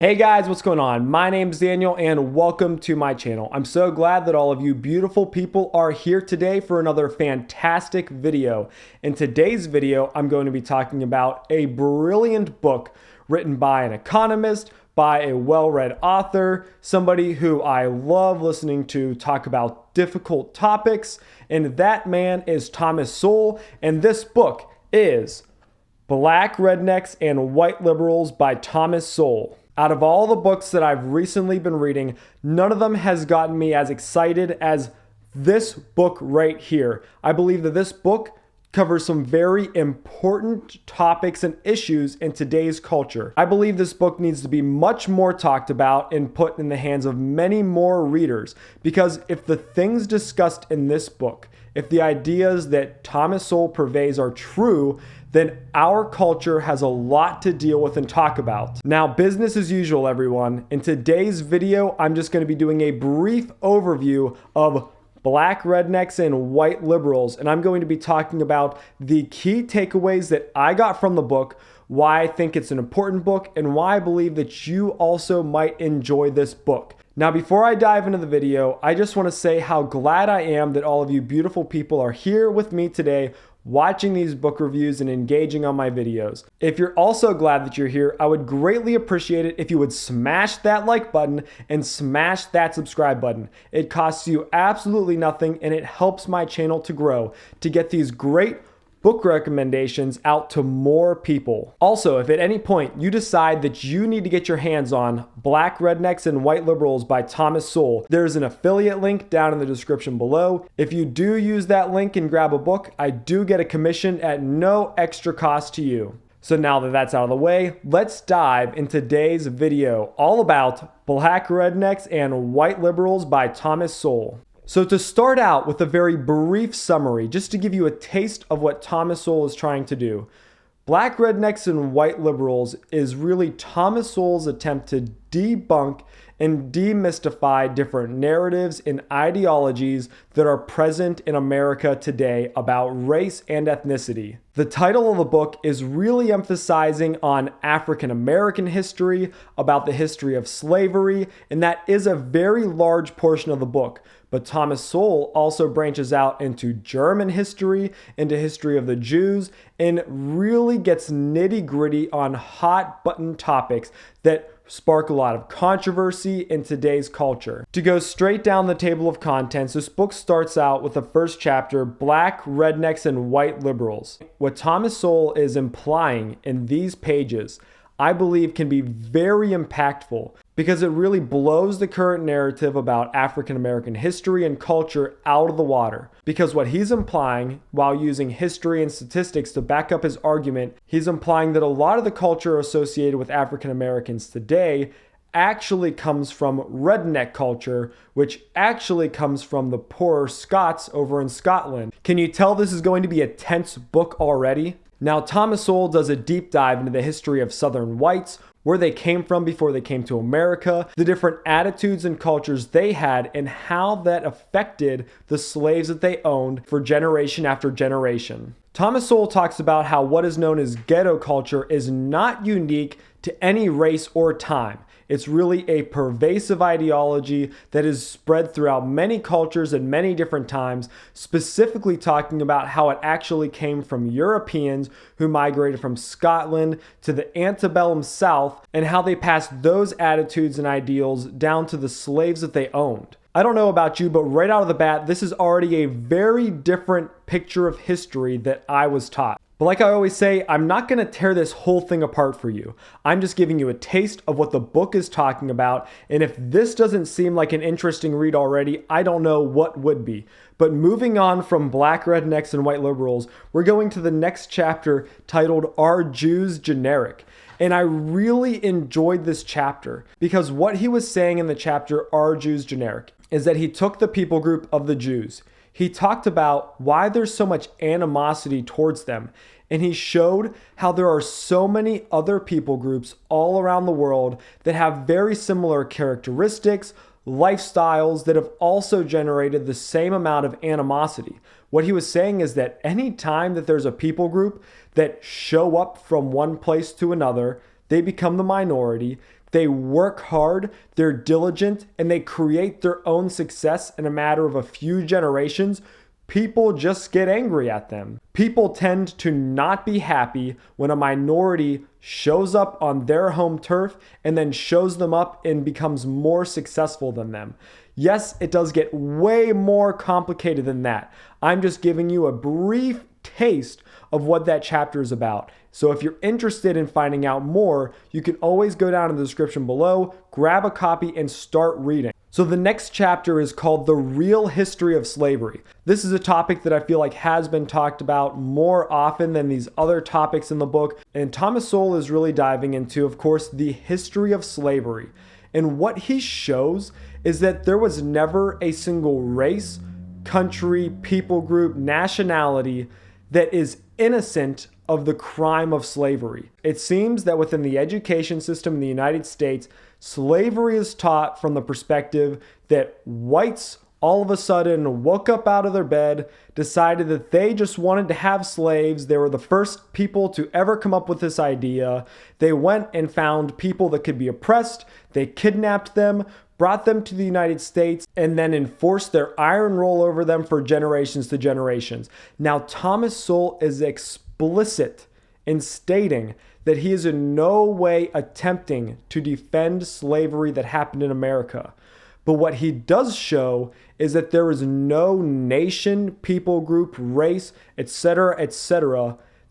Hey guys, what's going on? My name is Daniel and welcome to my channel. I'm so glad that all of you beautiful people are here today for another fantastic video. In today's video, I'm going to be talking about a brilliant book written by an economist, by a well-read author, somebody who I love listening to talk about difficult topics, and that man is Thomas Sowell, and this book is Black Rednecks and White Liberals by Thomas Sowell. Out of all the books that I've recently been reading, none of them has gotten me as excited as this book right here. I believe that this book covers some very important topics and issues in today's culture. I believe this book needs to be much more talked about and put in the hands of many more readers, because if the things discussed in this book, if the ideas that Thomas Sowell purveys are true, then our culture has a lot to deal with and talk about. Now, business as usual, everyone. In today's video, I'm just going to be doing a brief overview of Black Rednecks and White Liberals, and I'm going to be talking about the key takeaways that I got from the book, why I think it's an important book, and why I believe that you also might enjoy this book. Now, before I dive into the video, I just want to say how glad I am that all of you beautiful people are here with me today watching these book reviews and engaging on my videos. If you're also glad that you're here, I would greatly appreciate it if you would smash that like button and smash that subscribe button. It costs you absolutely nothing and it helps my channel to grow, to get these great book recommendations out to more people. Also, if at any point you decide that you need to get your hands on Black Rednecks and White Liberals by Thomas Sowell, there's an affiliate link down in the description below. If you do use that link and grab a book, I do get a commission at no extra cost to you. So now that that's out of the way, let's dive into today's video all about Black Rednecks and White Liberals by Thomas Sowell. So to start out with a very brief summary, just to give you a taste of what Thomas Sowell is trying to do, Black Rednecks and White Liberals is really Thomas Sowell's attempt to debunk and demystify different narratives and ideologies that are present in America today about race and ethnicity. The title of the book is really emphasizing on African American history, about the history of slavery, and that is a very large portion of the book. But Thomas Sowell also branches out into German history, into history of the Jews, and really gets nitty-gritty on hot button topics that spark a lot of controversy in today's culture. To go straight down the table of contents, this book starts out with the first chapter, Black Rednecks and White Liberals. What Thomas Sowell is implying in these pages, I believe, can be very impactful because it really blows the current narrative about African American history and culture out of the water. Because what he's implying, while using history and statistics to back up his argument, he's implying that a lot of the culture associated with African Americans today actually comes from redneck culture, which actually comes from the poorer Scots over in Scotland. Can you tell this is going to be a tense book already? Now, Thomas Sowell does a deep dive into the history of Southern whites, where they came from before they came to America, the different attitudes and cultures they had, and how that affected the slaves that they owned for generation after generation. Thomas Sowell talks about how what is known as ghetto culture is not unique to any race or time. It's really a pervasive ideology that is spread throughout many cultures and many different times, specifically talking about how it actually came from Europeans who migrated from Scotland to the antebellum South, and how they passed those attitudes and ideals down to the slaves that they owned. I don't know about you, but right out of the bat, this is already a very different picture of history that I was taught. But like I always say, I'm not going to tear this whole thing apart for you. I'm just giving you a taste of what the book is talking about, and if this doesn't seem like an interesting read already, I don't know what would be. But moving on from Black Rednecks and White Liberals, we're going to the next chapter titled Are Jews Generic? And I really enjoyed this chapter because what he was saying in the chapter Are Jews Generic is that he took the people group of the Jews. He talked about why there's so much animosity towards them, and he showed how there are so many other people groups all around the world that have very similar characteristics, lifestyles that have also generated the same amount of animosity. What he was saying is that any time that there's a people group that show up from one place to another, they become the minority, They work hard, they're diligent, and they create their own success in a matter of a few generations, people just get angry at them. People tend to not be happy when a minority shows up on their home turf and then shows them up and becomes more successful than them. Yes, it does get way more complicated than that. I'm just giving you a brief taste of what that chapter is about. So if you're interested in finding out more, you can always go down in the description below, grab a copy, and start reading. So the next chapter is called The Real History of Slavery. This is a topic that I feel like has been talked about more often than these other topics in the book. And Thomas Sowell is really diving into, of course, the history of slavery. And what he shows is that there was never a single race, country, people group, nationality that is innocent of the crime of slavery. It seems that within the education system in the United States, slavery is taught from the perspective that whites all of a sudden woke up out of their bed, decided that they just wanted to have slaves. They were the first people to ever come up with this idea. They went and found people that could be oppressed. They kidnapped them, brought them to the United States, and then enforced their iron rule over them for generations to generations. Now, Thomas Sowell is explicit in stating that he is in no way attempting to defend slavery that happened in America. But what he does show is that there is no nation, people group, race, etc.,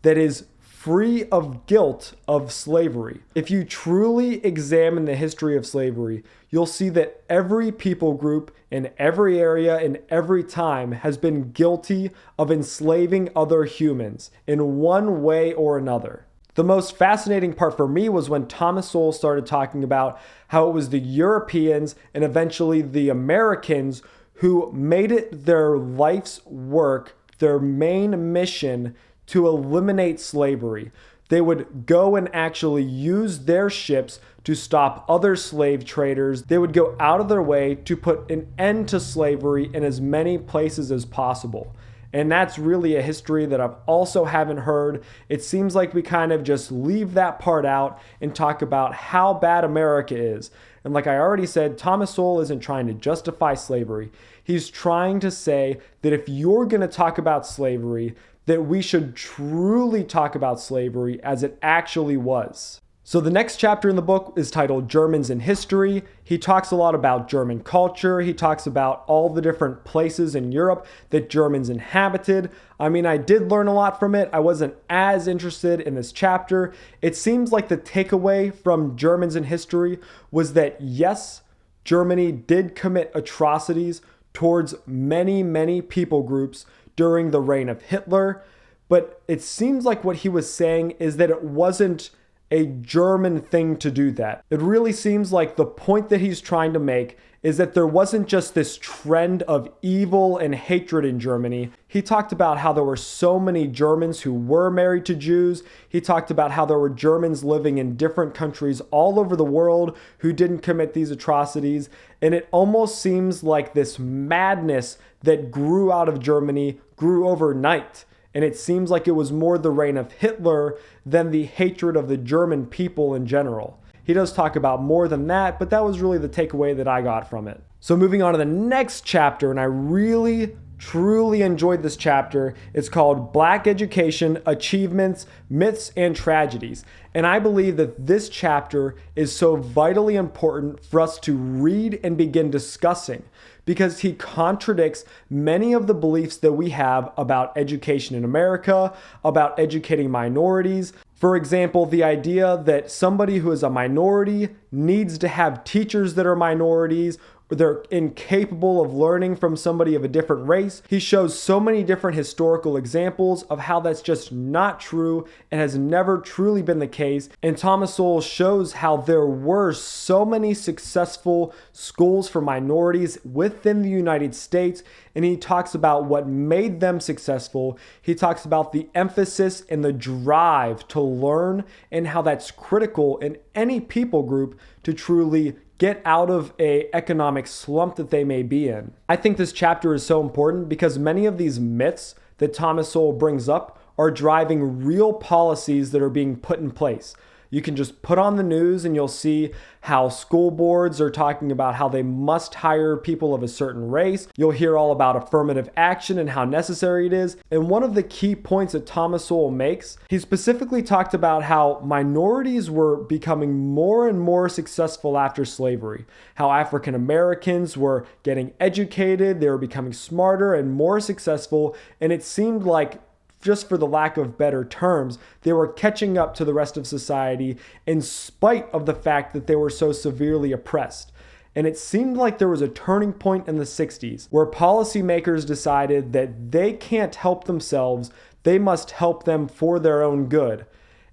that is free of guilt of slavery. If you truly examine the history of slavery, you'll see that every people group in every area in every time has been guilty of enslaving other humans in one way or another. The most fascinating part for me was when Thomas Sowell started talking about how it was the Europeans and eventually the Americans who made it their life's work, their main mission, to eliminate slavery. They would go and actually use their ships to stop other slave traders. They would go out of their way to put an end to slavery in as many places as possible. And that's really a history that I also haven't heard. It seems like we kind of just leave that part out and talk about how bad America is. And like I already said, Thomas Sowell isn't trying to justify slavery. He's trying to say that if you're going to talk about slavery, that we should truly talk about slavery as it actually was. So the next chapter in the book is titled Germans in History. He talks a lot about German culture. He talks about all the different places in Europe that Germans inhabited. I mean, I did learn a lot from it. I wasn't as interested in this chapter. It seems like the takeaway from Germans in History was that yes, Germany did commit atrocities towards many, many people groups during the reign of Hitler. But it seems like what he was saying is that it wasn't a German thing to do that. It really seems like the point that he's trying to make is that there wasn't just this trend of evil and hatred in Germany. He talked about how there were so many Germans who were married to Jews. He talked about how there were Germans living in different countries all over the world who didn't commit these atrocities. And it almost seems like this madness that grew out of Germany grew overnight. And it seems like it was more the reign of Hitler than the hatred of the German people in general. He does talk about more than that, but that was really the takeaway that I got from it. So moving on to the next chapter, and I really, truly enjoyed this chapter. It's called Black Education, Achievements, Myths, and Tragedies. And I believe that this chapter is so vitally important for us to read and begin discussing, because he contradicts many of the beliefs that we have about education in America, about educating minorities. For example, the idea that somebody who is a minority needs to have teachers that are minorities, or they're incapable of learning from somebody of a different race. He shows so many different historical examples of how that's just not true and has never truly been the case. And Thomas Sowell shows how there were so many successful schools for minorities within the United States. And he talks about what made them successful. He talks about the emphasis and the drive to learn and how that's critical in any people group to truly get out of an economic slump that they may be in. I think this chapter is so important because many of these myths that Thomas Sowell brings up are driving real policies that are being put in place. You can just put on the news and you'll see how school boards are talking about how they must hire people of a certain race. You'll hear all about affirmative action and how necessary it is. And one of the key points that Thomas Sowell makes, he specifically talked about how minorities were becoming more and more successful after slavery, how African Americans were getting educated, they were becoming smarter and more successful, and it seemed like, just for the lack of better terms, they were catching up to the rest of society in spite of the fact that they were so severely oppressed. And it seemed like there was a turning point in the 60s where policymakers decided that they can't help themselves, they must help them for their own good.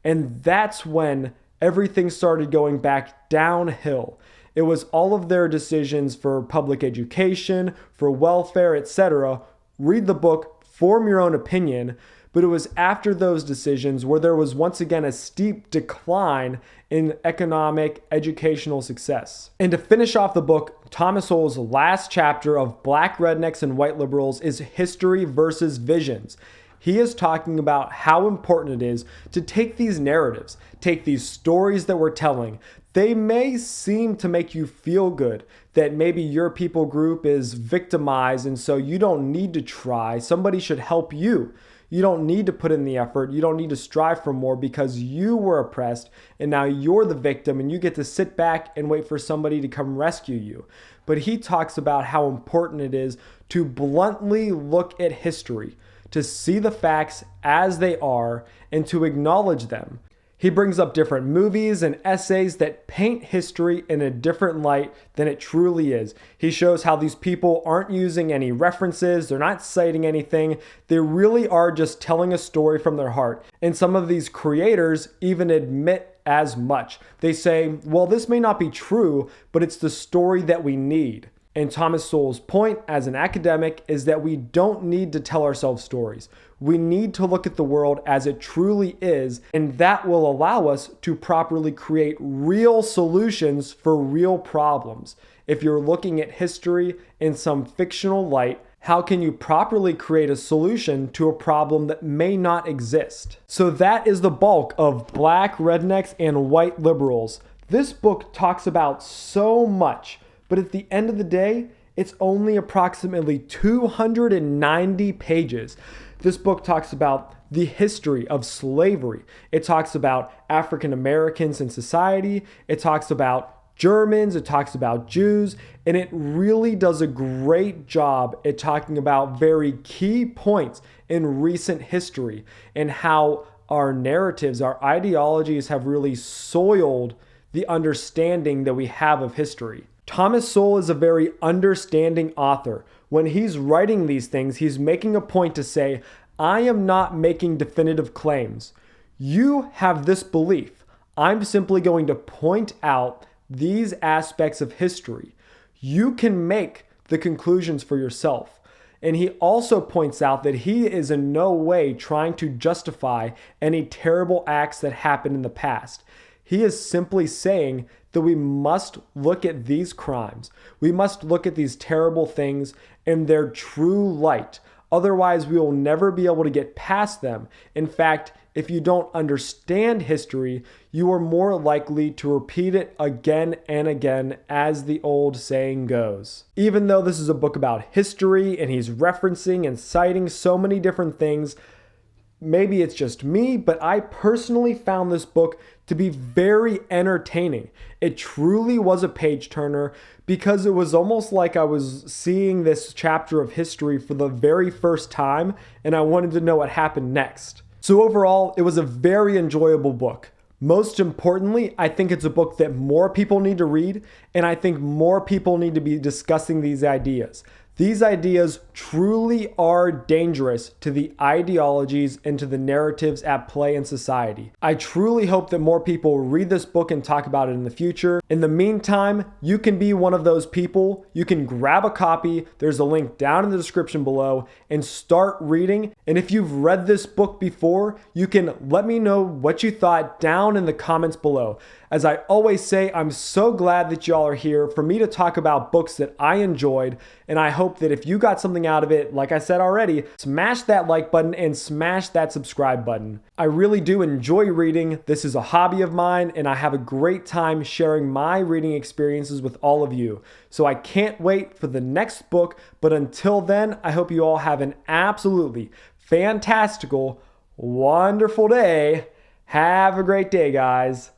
And that's when everything started going back downhill. It was all of their decisions for public education, for welfare, etc. Read the book, form your own opinion. But it was after those decisions where there was once again a steep decline in economic, educational success. And to finish off the book, Thomas Sowell's last chapter of Black Rednecks and White Liberals is History versus Visions. He is talking about how important it is to take these narratives, take these stories that we're telling. They may seem to make you feel good, that maybe your people group is victimized and so you don't need to try. Somebody should help you. You don't need to put in the effort. You don't need to strive for more because you were oppressed and now you're the victim and you get to sit back and wait for somebody to come rescue you. But he talks about how important it is to bluntly look at history, to see the facts as they are and to acknowledge them. He brings up different movies and essays that paint history in a different light than it truly is. He shows how these people aren't using any references, they're not citing anything, they really are just telling a story from their heart. And some of these creators even admit as much. They say, well, this may not be true, but it's the story that we need. And Thomas Sowell's point as an academic is that we don't need to tell ourselves stories. We need to look at the world as it truly is, and that will allow us to properly create real solutions for real problems. If you're looking at history in some fictional light, how can you properly create a solution to a problem that may not exist? So that is the bulk of Black Rednecks and White Liberals. This book talks about so much, but at the end of the day, it's only approximately 290 pages. This book talks about the history of slavery. It talks about African Americans in society. It talks about Germans. It talks about Jews. And it really does a great job at talking about very key points in recent history and how our narratives, our ideologies have really soiled the understanding that we have of history. Thomas Sowell is a very understanding author. When he's writing these things, he's making a point to say, I am not making definitive claims. You have this belief. I'm simply going to point out these aspects of history. You can make the conclusions for yourself. And he also points out that he is in no way trying to justify any terrible acts that happened in the past. He is simply saying that we must look at these crimes. We must look at these terrible things in their true light. Otherwise, we will never be able to get past them. In fact, if you don't understand history, you are more likely to repeat it again and again, as the old saying goes. Even though this is a book about history and he's referencing and citing so many different things, maybe it's just me, but I personally found this book to be very entertaining. It truly was a page turner because it was almost like I was seeing this chapter of history for the very first time and I wanted to know what happened next. So overall, it was a very enjoyable book. Most importantly, I think it's a book that more people need to read, and I think more people need to be discussing these ideas. These ideas truly are dangerous to the ideologies and to the narratives at play in society. I truly hope that more people read this book and talk about it in the future. In the meantime, you can be one of those people. You can grab a copy. There's a link down in the description below and start reading. And if you've read this book before, you can let me know what you thought down in the comments below. As I always say, I'm so glad that y'all are here for me to talk about books that I enjoyed, and I hope that if you got something out of it, like I said already, smash that like button and smash that subscribe button. I really do enjoy reading. This is a hobby of mine, and I have a great time sharing my reading experiences with all of you. So I can't wait for the next book, but until then, I hope you all have an absolutely fantastical, wonderful day. Have a great day, guys.